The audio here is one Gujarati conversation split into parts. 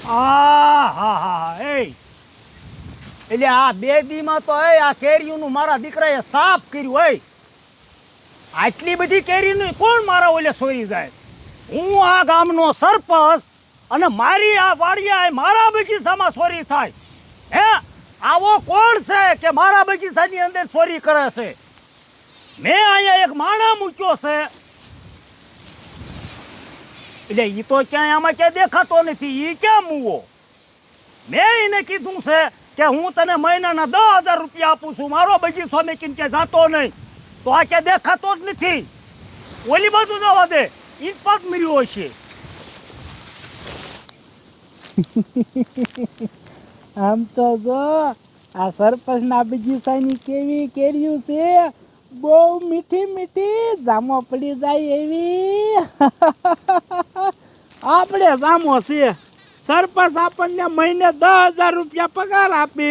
આ હા હા એ એટલે આ 2 દીમાં તો આ કેરીઓનું મારા દીકરાએ સાફ કર્યું હોય. આટલી બધી કેરીનું કોણ મારા ઓલે સોરી જાય? હું આ ગામનો સરપંચ અને મારી આ વાડિયા મારા બગીચામાં ચોરી થાય. હે આવો કોણ છે કે મારા બગીચાની અંદર ચોરી કરે છે? મેં અહીંયા એક માણા મૂક્યો છે એટલે એ તો ક્યાંય આમાં ક્યાંય દેખાતો નથી. એ ક્યાં મૂવો? મેં એને કીધું છે કે હું તને મહિનાના 10,000 રૂપિયા આપું છું, મારો બગીચો મેકીને ક્યાંય જાતો નહીં. તો આ ક્યાં દેખાતો જ નથી. ઓલી બાજુ જવા દે, ઈટ પાક મળ્યો હશે. આમ તો જો આ સરપંચના બગીચાની કેવી કેરીઓ છે, બહુ મીઠી મીઠી, જામો પડી જાય એવી. આપણે જામો છે. સરપંચ આપણને મહિને 10,000 રૂપિયા પગાર આપે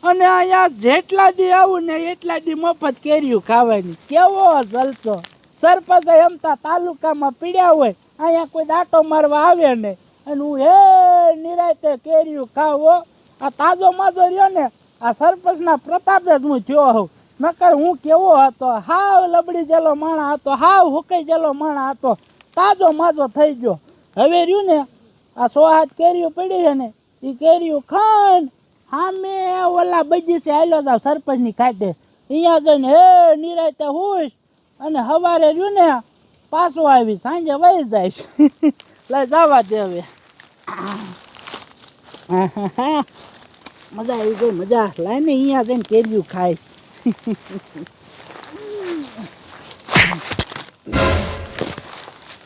અને અહીંયા જેટલા દી આવું ને એટલા દી મફત કેરીઓ ખાવાની. કેવો જલસો! સરપંચ એમતા તાલુકામાં પીડ્યા હોય, અહીંયા કોઈ દાંટો મારવા આવે ને અને હું હે નિરાતે કેરીઓ ખાવો. આ તાજો માજો રહ્યો ને આ સરપંચના પ્રતાપે જ હું થયો હોઉં. નકર હું કેવો હતો, હાવ લબડી જેલો માણા હતો, હાવ હુકાઈ જેલો માણા હતો, તાજો માજો થઈ ગયો. હવે રહ્યું ને આ 100 હાથ કેરીઓ પડી છે ને, એ કેરીઓ ખાન સામે ઓલા બગીચે આવેલો જાવ સરપંચની ખાટે. અહીંયા જઈને હે નિરાતે હુશ અને સવારે રહ્યું ને પાછો આવી, સાંજે વહી જાય. લઈ જવા દે હવે. મજા આવી ગઈ, મજા. લાઈને અહીંયા જઈને કેરીઓ ખાય.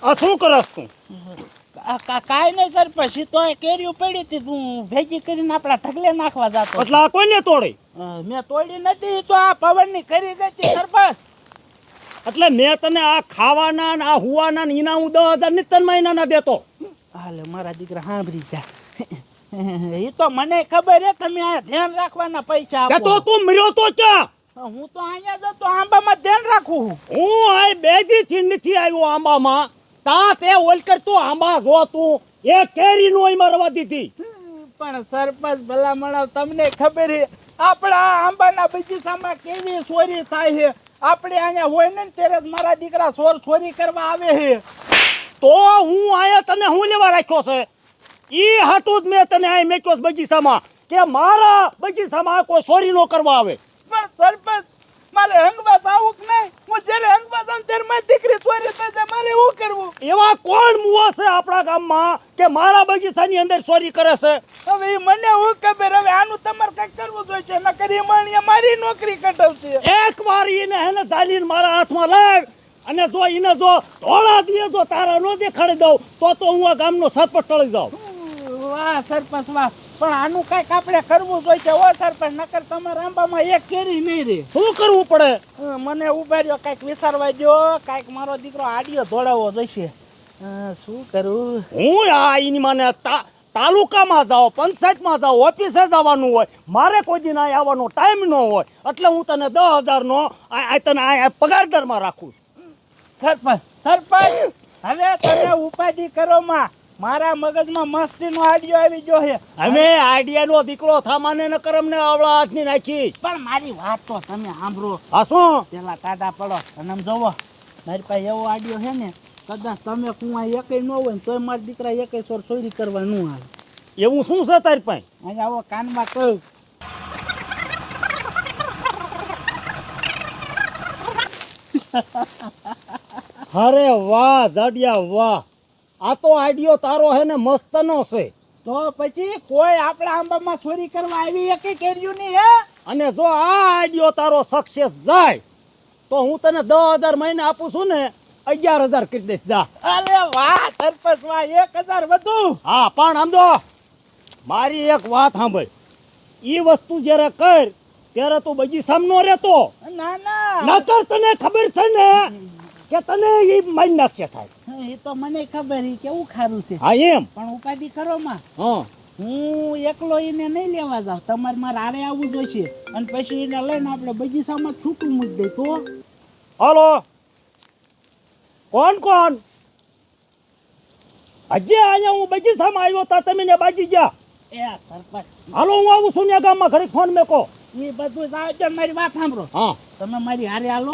આ શું કરસ તું? કાંઈ નહીં સરપંચ, તો કેરીઓ પડી હતી, તું ભેગી કરીને આપણા ઢગલે નાખવા જતો. એટલે આ કોઈને તોડી? મેં તોડી નથી, તો આ પવનની ખરી ગઈ હતી સરપંચ. એટલે મેં તને આ ખાવાના ને આ હુવાના ને એના હું 10,000 ની 3 મહિનાના દેતો. હાલે મારા દીકરા સાંભળી જા. એ તો મને ખબર હે, તમે આ ધ્યાન રાખવાના પૈસા આપો. તો તું મર્યો તો ક્યાં? હું તો અહીંયા જતો આંબામાં ધ્યાન રાખું. હું આ 2 દી નથી આવ્યો આંબામાં. તા તે ઓલકર તું આંબા જો તું એ કેરી નો એમાં રવા દીધી. પણ સરપંચ ભલા મળાવ, તમને ખબર હે આપણા આંબાના બગીચામાં કેવી ચોરી થાય છે. આપણે અહીંયા હોય ને ત્યારે જ મારા દીકરા ચોરી કરવા આવે છે. તો હું આયા તને હું લેવા રાખ્યો છે? ઈ હાટું જ મેં તને આ મેક્યો બગીચામાં કે મારા બગીચામાં કોઈ ચોરી નો કરવા આવે. પણ સરપંચ મારે હંગવા જાવું કે નહીં? હું જ્યારે હંગવા જાઉં ત્યારે મારી દીકરી ચોરી થઈ જાય, મારે શું કરવું? એવા કોણ મુવા છે આપણા ગામમાં કે મારા બગીચાની અંદર ચોરી કરે છે? હવે ઈ મને હું ખબર. હવે આનું તમારે કંઈક કરવું જોઈએ, નકર ઈ માણિયા મારી નોકરી કઢાવશે. એક વાર એને હેને ધાલીને મારા હાથમાં લાવ અને જો એને જો ધોળા દીએ જો તારા નો દેખાડી દઉં તો હું આ ગામનો સરપંચ ટળી જાઉં. વાહ સરપંચ વાહ! પણ આનું કંઈક આપણે કરવું જોઈએ ઓ સરપંચ, નકર તમારા આંબામાં એક કેરી નહીં રહે. શું કરવું પડે? મને ઉભા રહ્યો, કંઈક વિચારવા દો. કંઈક મારો દીકરો આડિયો ધોળાવો જોઈશે. શું કરું? હું આ એની માને તાલુકામાં જાઓ, પંચાયતમાં જાઓ, ઓફિસે જવાનું હોય. મારે કોઈ દિન અહીં આવવાનો ટાઈમ ન હોય એટલે હું તને 10,000 નો તને આ પગારદારમાં રાખું. સરપંચ હવે તમે ઉપાધિ કરો માં. મારા મગજમાં મસ્તીનો આઈડિયો આવી ગયો છે. હવે આઈડિયાનો દીકરો થામાને ન કરમને આવળા હાથની નાખી. પણ મારી વાત તો તમે સાંભળો. આ શું? પેલા ટાટા પડો અને આમ જોવો, મારી પાસે એવો આઈડિયો છે ને, કદાચ તમે કુવા એકેય ન હોય ને તોય મારા દીકરા એકેય ચોરી કરવા ન આવે. એવું શું છે તારી પાસે? અહીંયા આવો કાનમાં કહું. અરે વાહ જાડિયા વાહ! આ તો આઈડિયો તારો હે ને મસ્તનો છે. તો પછી કોઈ આપણા આંબામાં ચોરી કરવા આવી એકે કર્યું નહીં હે? અને જો આ આઈડિયો તારો સક્સેસ જાય તો હું તને 10,000 મહિને આપું છું ને 11,000 કરી દઈશ. જા. અરે વાહ સરપંચ વાહ! 1,000 વધુ? હા, પણ સમજો મારી એક વાત સાંભળ. ઈ વસ્તુ જ્યારે કર ત્યારે તું બગીચામાં નો રહેતો. ના ના, નકર તને ખબર છે ને કે તને ઈ મારી નાખશે થાય. એ તો મને ખબર છે કેવું ખારું છે. હા એમ. પણ ઉપાધિ કરો માં. હા, હું એકલો એને નહીં લેવા જાઉં, તમારે મારે આરે આવવું જોઈશે અને પછી એને લઈને આપણે બગીચામાં છૂટું મૂકી દે તો. હાલો, કોણ કોણ? હજી અહીંયા હું બગીચામાં આવ્યો તા તમે ને બાજી ગયા. એ સરપંચ હાલો હું આવું છું ને ગામમાં ઘડી ફોન મેકો. એ બધું જાય છે, મારી વાત સાંભળો. હા તમે મારી હારે હાલો,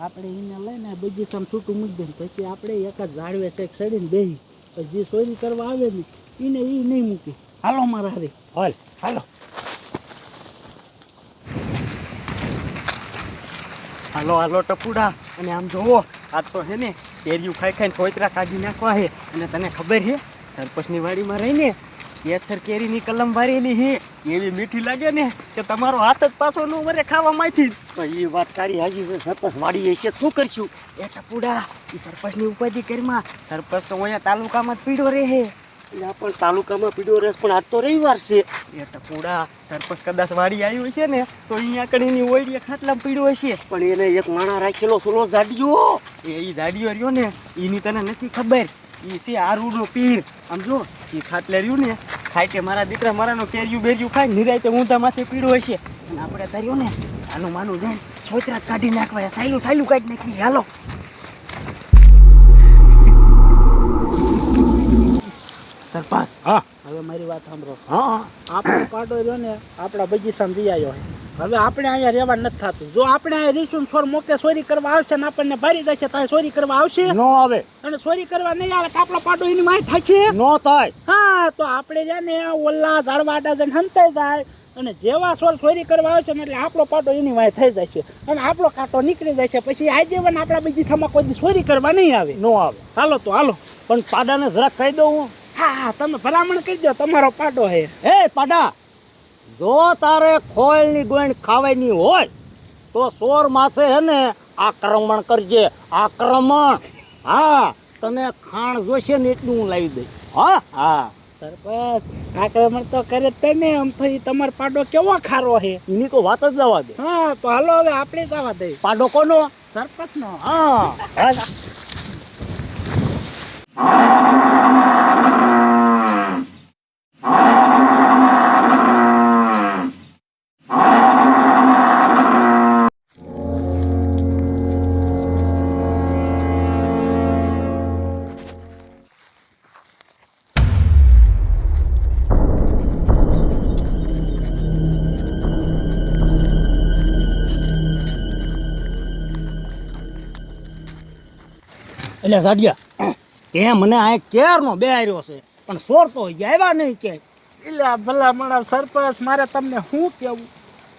આપણે એને લઈને બગીચામાં છૂટું મૂકી દઈએ, પછી આપણે એક જ ઝાડવે ચેક ચડીને બેસી, પછી જે ચોરી કરવા આવે ને એને એ નહીં મૂકી. હાલો મારા હારે. હાલ હાલો. હાલો હાલો ટપુડા, અને આમ જોવો આ તો હે ને કેરીયું ખાઈ ખાઈને સોયત્રા કાઢી નાખવા હે. અને તને ખબર હે સરપંચની વાડીમાં રહીને કેસર કેરીની કલમ વારેલી હે, એવી મીઠી લાગે ને કે તમારો હાથ જ પાછો ન વરે ખાવામાંથી. એ વાત તારી હાજી છે, સરપંચ વાડી હશે શું કરશું? એ ટપુડા, એ સરપંચની ઉપાધિ કરીમાં સરપંચ તો અહીંયા તાલુકામાં જ પીડો રહે હે. એટલે પણ તાલુકામાં પીડો રેસ, પણ આજ તો રવિવાર છે. એ ટપુડા, સરપંચ કદાચ વાડી આવ્યું છે ને તો અહીંયા કડીની ઓયડીએ ખાટલામાં પીડો હશે. પણ એને એક માણા રાખેલો સોલો જાડિયો. એ જાડીઓ રહ્યો ને એની તને નથી ખબર, એ છે આરુનો પીર. આમ જો એ ખાટલે રહ્યું ને ખાય કે મારા દીકરા મારાનો કેરિયું બેરિયું ખાય નિરાય ઊંધા માથે પીડો હશે. અને આપણે તર્યો ને આનું માનું જાય છોતરા કાઢી નાખવા, સાયલું સાયલું કાઢી નાખી. હાલો સરપંચ હા હવે મારી વાત સાંભળો. હા આપણો પાડો રહ્યો ને આપણા બગીચામાં જઈ આવ્યો છે. હવે આપણે અહીંયા રહેવા નથી થતું. જો આપણે અહીંયા રીશું છોડ મોકે ચોરી કરવા આવશે ને આપણને ભારી જશે, તો ચોરી કરવા આવશે નો આવે. અને ચોરી કરવા નહીં આવે તો આપણો પાડો એની માય થાય છે. નો થાય. હા, તો આપણે છે ને ઓલા ઝાડવા જઈને હંતાઈ જાય, અને જેવા સોર ચોરી કરવા આવશે ને એટલે આપણો પાટો એની વાય થઈ જાય છે, અને આપણો કાંટો નીકળી જાય છે. પછી આજીવન આપણા બગીચામાં કોઈ દી ચોરી કરવા નહીં આવે. નો આવે. હાલો તો હાલો. પણ પાડાને જરાક કહી દઉં હું. હા હા, તમે ભલામણ કરી દો, તમારો પાટો છે. એ પાડા, જો તારે ખોળની ગોઈણ ખાવાની હોય તો સોર માથે હે ને આક્રમણ કરજે. આક્રમણ. હા, તને ખાણ જોશે ને એટલું હું લાવી દઈશ. હા હા. સરપંચ આક્રમણ તો કરે જ તે ને. આમ તો ઈ તમારો પાડો કેવો ખારો છે. એની તો વાત જ જવા દે. હા, તો હાલો હવે આપણે જવા દઈએ. પાડો કોનો? સરપંચનો. હા હાલ. એટલે સાડિયા, તે મને આ કેરનો બેહાર્યો છે પણ સોર તો આવ્યા નહીં કે. એટલે ભલા મારા સરપંચ, મારે તમને શું કેવું?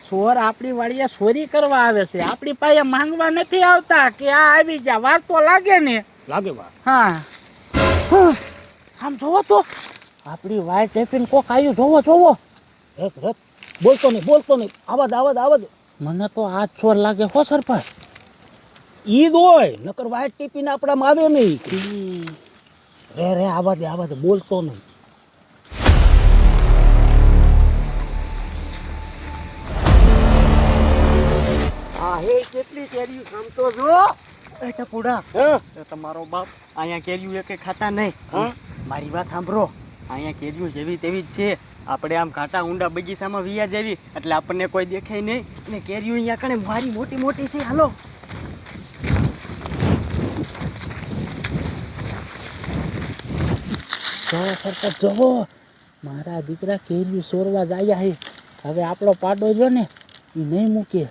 ચોર આપણી વાડીએ ચોરી કરવા આવે છે, આપણી પાસે માંગવા નથી આવતા કે આ આવી જા. વાર તો લાગે ને. લાગે વાર. હા, આમ જોવો તો આપણી વાય ટેપીને કોક આવ્યું. જોવો જોવો. રત રત. બોલતો નહીં, બોલતો નહીં. આવાજ આવાજ આવાજ. મને તો આ ચોર લાગે હો સરપંચ. ઈ દોય નકર વાઈટ ટીપીને આપણામાં આવે નહીં. રે રે આવા દે, બોલતો નહીં. હા હે, કેટલી કેરીયું ખામ તો જો. એ ટપુડા, હા તો તમારો બાપ અહીંયા કેરીયું એકે ખાતા નહીં. હા? મારી વાત સાંભળો, અહીંયા કેરીયું જેવી તેવી જ છે. આપણે આમ કાંટા ઊંડા બગીચામાં વિયા જેવી એટલે આપણને કોઈ દેખાય નહીં. અને કેરીયું અહીંયા કણે મારી મોટી મોટી છે. હાલો. જોવો સરપંચ જોવો, મારા દીકરા કેરીયું ચોરવા જાય છે. હવે આપણો પાડો રહ્યો ને એ નહીં મૂકે,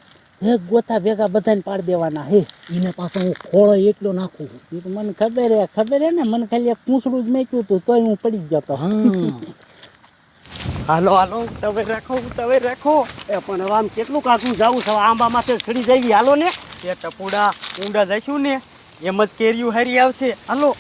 એક ગોતા ભેગા બધાને પાડી દેવાના હે. એને પાછો હું ખોળો એકલો નાખું. એ તો મને ખબર હે ને. મને ખાલી એક પૂંછડું જ મેચ્યું હતું તોય હું પડી જ જતો. હા હાલો હાલો, તમે રાખો, તમે રાખો. એ પણ હવે આમ કેટલું કાઢું જાવું છે? આંબા માથે સડી જવી. હાલો ને. એ ટપુડા, ઊંડા જઈશું ને એમ જ કેરીયું હારી આવશે. હાલો.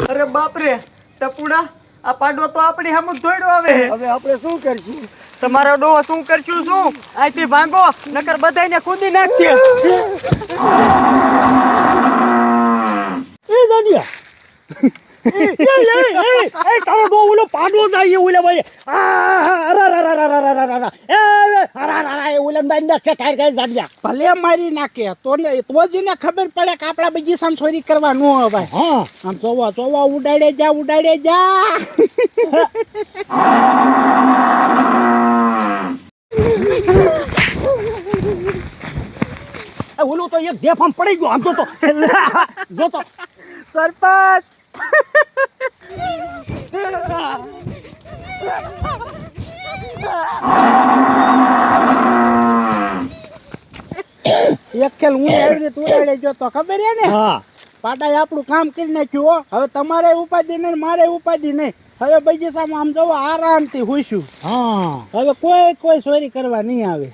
અરે બાપરે ટપુડા, આ પાડો તો આપણી સામે જ દોડ્યો આવે. હવે આપણે શું કરશું? તમારો ડોહો શું કરશું? શું અહીંથી ભાંગો નકર બધાયને કૂદી નાખશે. એ દાદિયા, એ તારો ડો ઓલો પાડો જાય ઓલે ભાઈ. ઓલે બાંધી નાખશે ટાયર કઈ દાદિયા. ભલે મારી નાખે તો જ એને ખબર પડે કે આપણા બગીચામાં ચોરી કરવા ન હવે. હા આમ જોવો જોવો, ઉડાડે જા ઉડાડે જા. ઓલું તો એક ઢેફામ પડી ગયો આમ તો જોતો સરપંચ એક ખેલ હું આવી રીતે ઉડાડે જો તો ખબર હે ને હા પાટાએ આપણું કામ કરી નાખ્યું હો હવે તમારે ઉપાધિ નહીં મારે ઉપાધિ નહીં હવે બગીચામાં આમ જવો આરામથી હુઈશું હા હવે કોઈ ચોરી કરવા નહીં આવે